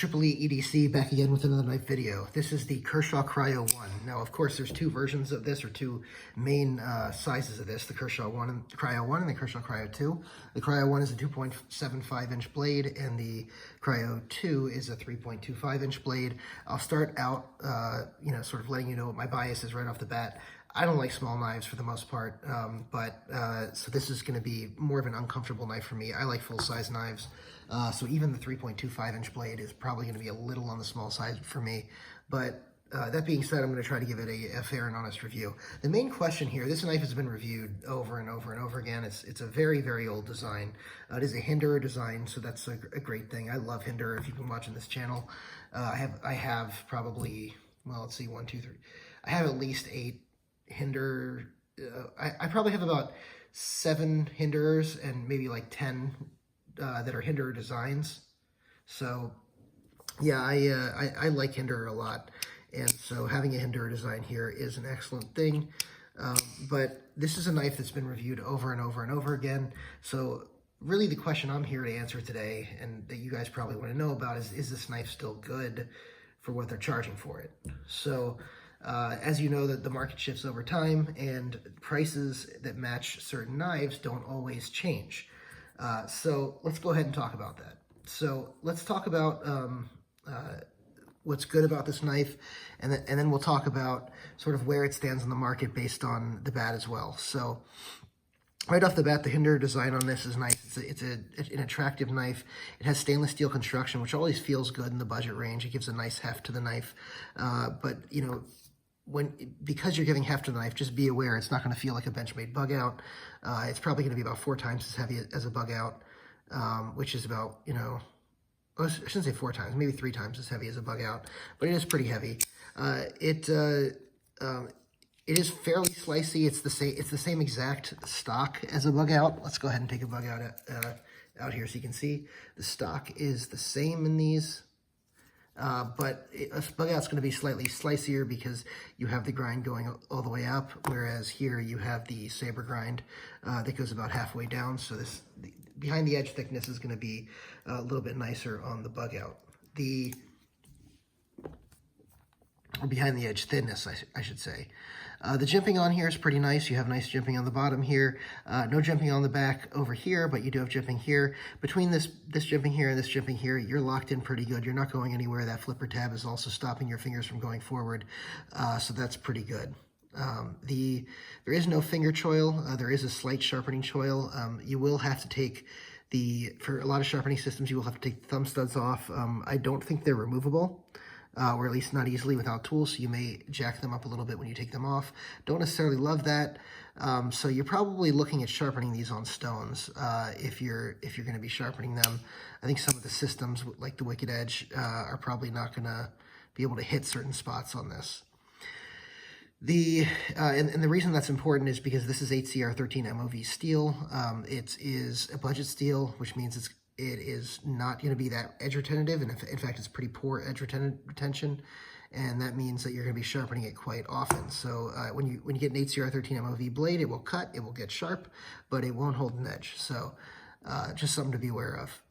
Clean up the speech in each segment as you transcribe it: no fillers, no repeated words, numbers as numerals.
TRC EDC back again with another knife video. This is the Kershaw Cryo I. Now, of course, there's two versions of this, or two main sizes of this, the Kershaw Cryo I and the Kershaw Cryo II. The Cryo I is a 2.75-inch blade, and the Cryo II is a 3.25-inch blade. I'll start out, sort of letting you know what my bias is right off the bat. I don't like small knives for the most part, so this is going to be more of an uncomfortable knife for me. I like full-size knives, so even the 3.25-inch blade is probably going to be a little on the small side for me. But that being said, I'm going to try to give it a fair and honest review. The main question here, this knife has been reviewed over and over and over again. It's a very, very old design. It is a Endura design, so that's a great thing. I love Endura. If you've been watching this channel, I have probably, well, let's see, 1, 2, 3. I have at least 8 Endura. I probably have about 7 Enduras and maybe like 10 that are Endura designs. So yeah, I like Endura a lot, and so having a Endura design here is an excellent thing. But this is a knife that's been reviewed over and over and over again. So really the question I'm here to answer today, and that you guys probably want to know about, is this knife still good for what they're charging for it? So as you know, that the market shifts over time, and prices that match certain knives don't always change. So let's go ahead and talk about that. So let's talk about what's good about this knife, and then we'll talk about sort of where it stands in the market based on the bad as well. So right off the bat, the Endura design on this is nice. It's an attractive knife. It has stainless steel construction, which always feels good in the budget range. It gives a nice heft to the knife, but you know, because you're giving heft to the knife, just be aware it's not going to feel like a Benchmade Bugout. It's probably going to be about 4 times as heavy as a Bugout, which is about, I shouldn't say 4 times, maybe 3 times as heavy as a Bugout, but it is pretty heavy. It is fairly slicey. It's the same exact stock as a Bugout. Let's go ahead and take a Bugout out here so you can see the stock is the same in these. But a Bugout's going to be slightly slicier because you have the grind going all the way up, whereas here you have the saber grind that goes about halfway down. So the behind the edge thickness is going to be a little bit nicer on the Bugout. Or behind the edge thinness, I should say. The jimping on here is pretty nice. You have nice jimping on the bottom here. No jimping on the back over here, but you do have jimping here. Between this jimping here and this jimping here, you're locked in pretty good. You're not going anywhere. That flipper tab is also stopping your fingers from going forward, so that's pretty good. There is no finger choil. There is a slight sharpening choil. You will have to take for a lot of sharpening systems, you will have to take the thumb studs off. I don't think they're removable. Or at least not easily without tools, so you may jack them up a little bit when you take them off. Don't necessarily love that, so you're probably looking at sharpening these on stones if you're going to be sharpening them. I think some of the systems, like the Wicked Edge, are probably not going to be able to hit certain spots on this. And the reason that's important is because this is 8CR13 MOV steel. It is a budget steel, which means it is not going to be that edge retentive, and in fact, it's pretty poor edge retention, and that means that you're going to be sharpening it quite often. So when you get an 8CR13 MOV blade, it will cut, it will get sharp, but it won't hold an edge. So just something to be aware of.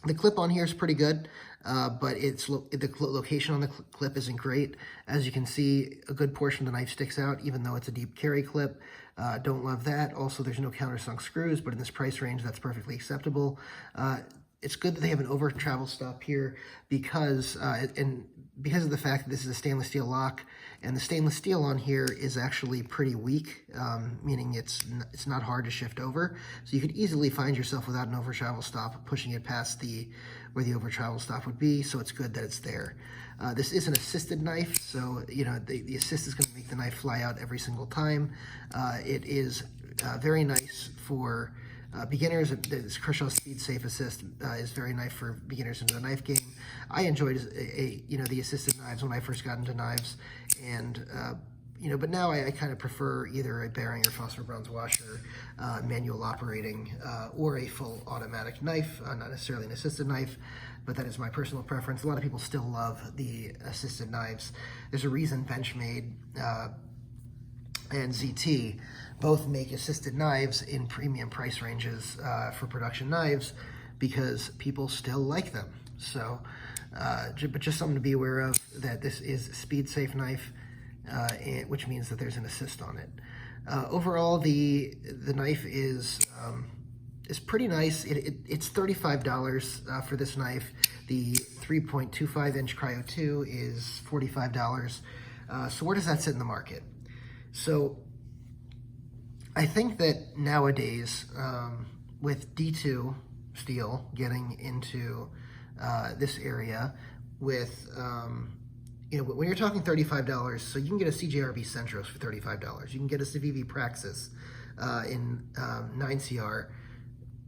The clip on here is pretty good, but the location on the clip isn't great. As you can see, a good portion of the knife sticks out, even though it's a deep carry clip. Don't love that. Also, there's no countersunk screws, but in this price range, that's perfectly acceptable. It's good that they have an over travel stop here because of the fact that this is a stainless steel lock, and the stainless steel on here is actually pretty weak, meaning it's not hard to shift over. So you could easily find yourself without an over travel stop pushing it past where the over travel stop would be. So it's good that it's there. This is an assisted knife, so the assist is going to make the knife fly out every single time. It is very nice for beginners. This Kershaw Speed Safe Assist is very nice for beginners into the knife game. I enjoyed the assisted knives when I first got into knives, and but now I kind of prefer either a bearing or phosphor bronze washer, manual operating, or a full automatic knife, not necessarily an assisted knife, but that is my personal preference. A lot of people still love the assisted knives. There's a reason Benchmade and ZT both make assisted knives in premium price ranges for production knives, because people still like them. So but just something to be aware of, that this is a speed-safe knife, which means that there's an assist on it. Overall, the knife is pretty nice. It's $35 for this knife. The 3.25-inch Cryo II is $45. So where does that sit in the market? So I think that nowadays, with D2 steel getting into this area, with when you're talking $35, so you can get a CJRB Centros for $35. You can get a Civivi Praxis in 9CR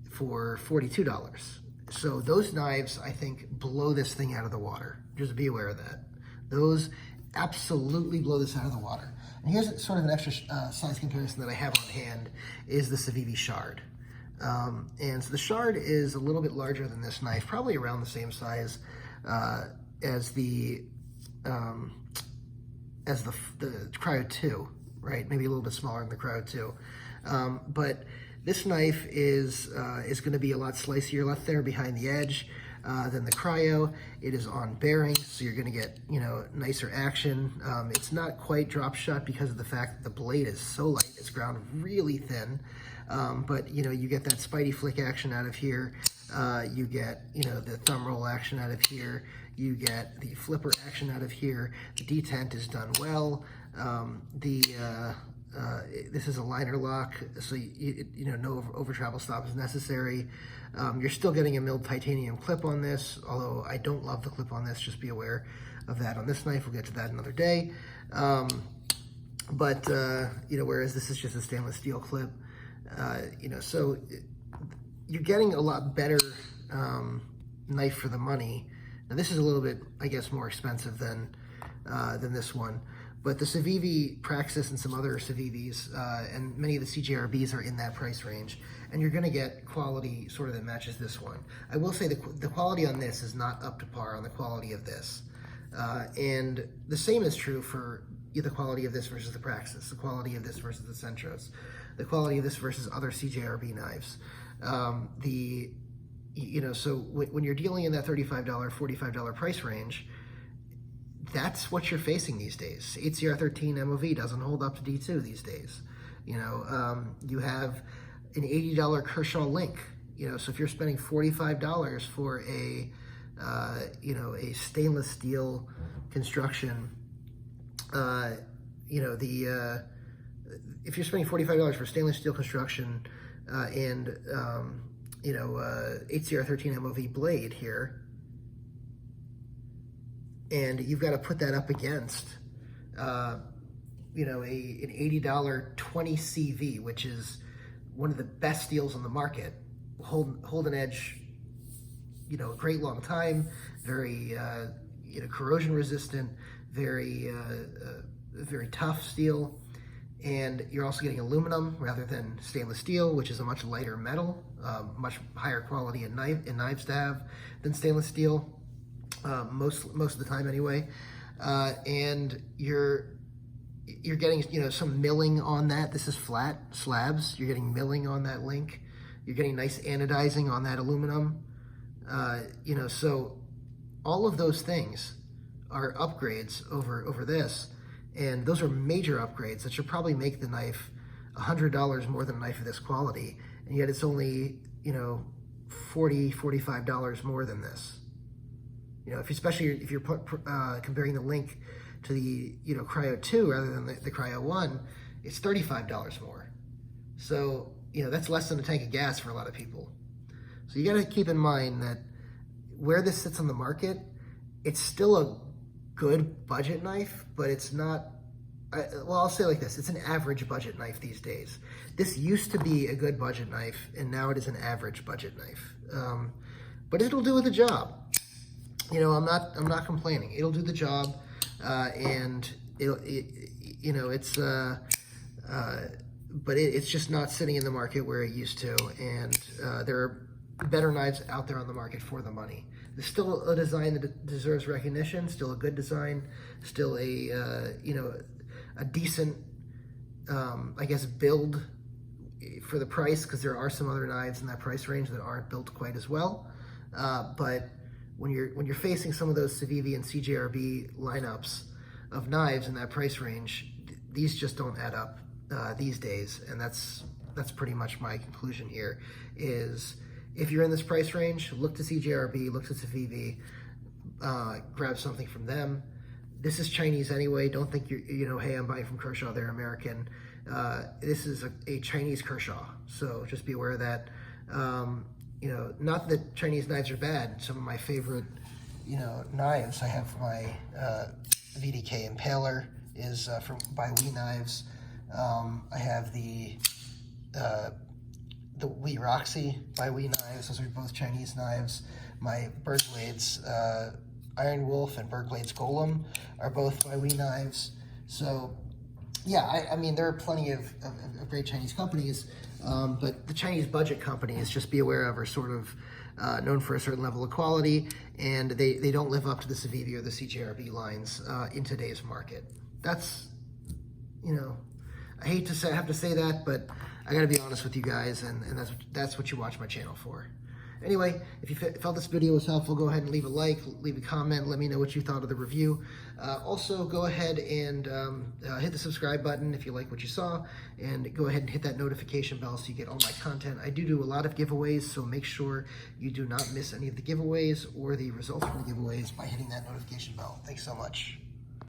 for $42. So those knives, I think, blow this thing out of the water. Just be aware of that. Those absolutely blow this out of the water. And here's sort of an extra size comparison that I have on hand, is the Civivi Shard. And so the Shard is a little bit larger than this knife, probably around the same size as the Cryo II, right? Maybe a little bit smaller than the Cryo II. But this knife is going to be a lot slicier, a lot thinner behind the edge than the Cryo. It is on bearings, so you're going to get nicer action. It's not quite drop shot because of the fact that the blade is so light. It's ground really thin, but you get that Spidey flick action out of here. You get the thumb roll action out of here. You get the flipper action out of here. The detent is done well. This is a liner lock, so no over travel stop is necessary. You're still getting a milled titanium clip on this, although I don't love the clip on this. Just be aware of that on this knife. We'll get to that another day. Whereas this is just a stainless steel clip, so you're getting a lot better knife for the money. Now this is a little bit, I guess, more expensive than this one. But the Civivi Praxis and some other Civivis and many of the CJRBs are in that price range, and you're going to get quality sort of that matches this one. I will say the quality on this is not up to par on the quality of this, and the same is true for the quality of this versus the Praxis, the quality of this versus the Centros, the quality of this versus other CJRB knives. So when you're dealing in that $35, $45 price range, that's what you're facing these days. HCR13 MOV doesn't hold up to D2 these days. You have an $80 Kershaw Link. So if you're spending $45 for a stainless steel construction, if you're spending $45 for stainless steel construction and HCR13 MOV blade here, and you've got to put that up against, an $80 20 CV, which is one of the best steels on the market. Hold an edge, a great long time, very, corrosion resistant, very tough steel. And you're also getting aluminum rather than stainless steel, which is a much lighter metal, much higher quality in knives to have than stainless steel. Most of the time anyway, and you're getting some milling on that. This is flat slabs. You're getting milling on that link. You're getting nice anodizing on that aluminum. So all of those things are upgrades over this, and those are major upgrades that should probably make the knife $100 more than a knife of this quality, and yet it's only $45 more than this. Especially if you're comparing the link to the Cryo II rather than the Cryo I, it's $35 more. So that's less than a tank of gas for a lot of people. So you got to keep in mind that where this sits on the market, it's still a good budget knife, but it's not. I'll say it like this: it's an average budget knife these days. This used to be a good budget knife, and now it is an average budget knife. But it'll do the job. I'm not complaining. It'll do the job, and it's just not sitting in the market where it used to. And there are better knives out there on the market for the money. There's still a design that deserves recognition. Still a good design. Still a decent, build for the price, because there are some other knives in that price range that aren't built quite as well, but when you're facing some of those Civivi and CJRB lineups of knives in that price range, these just don't add up these days. And that's pretty much my conclusion here is if you're in this price range, look to CJRB, look to Civivi, grab something from them. This is Chinese anyway. Don't think hey, I'm buying from Kershaw, they're American. This is a Chinese Kershaw, so just be aware of that. Not that Chinese knives are bad. Some of my favorite, knives I have for my VDK Impaler is by We Knives. I have the We Roxy by We Knives. Those are both Chinese knives. My Berg Blades Iron Wolf and Berg Blades Golem are both by We Knives. So yeah, I mean, there are plenty of great Chinese companies, but the Chinese budget companies, just be aware of, are sort of known for a certain level of quality, and they don't live up to the Civivi or the CJRB lines in today's market. That's, I hate to have to say that, but I gotta be honest with you guys, and that's what you watch my channel for. Anyway, if you felt this video was helpful, go ahead and leave a like, leave a comment, let me know what you thought of the review. Also, go ahead and hit the subscribe button if you like what you saw, and go ahead and hit that notification bell so you get all my content. I do a lot of giveaways, so make sure you do not miss any of the giveaways or the results from the giveaways by hitting that notification bell. Thanks so much.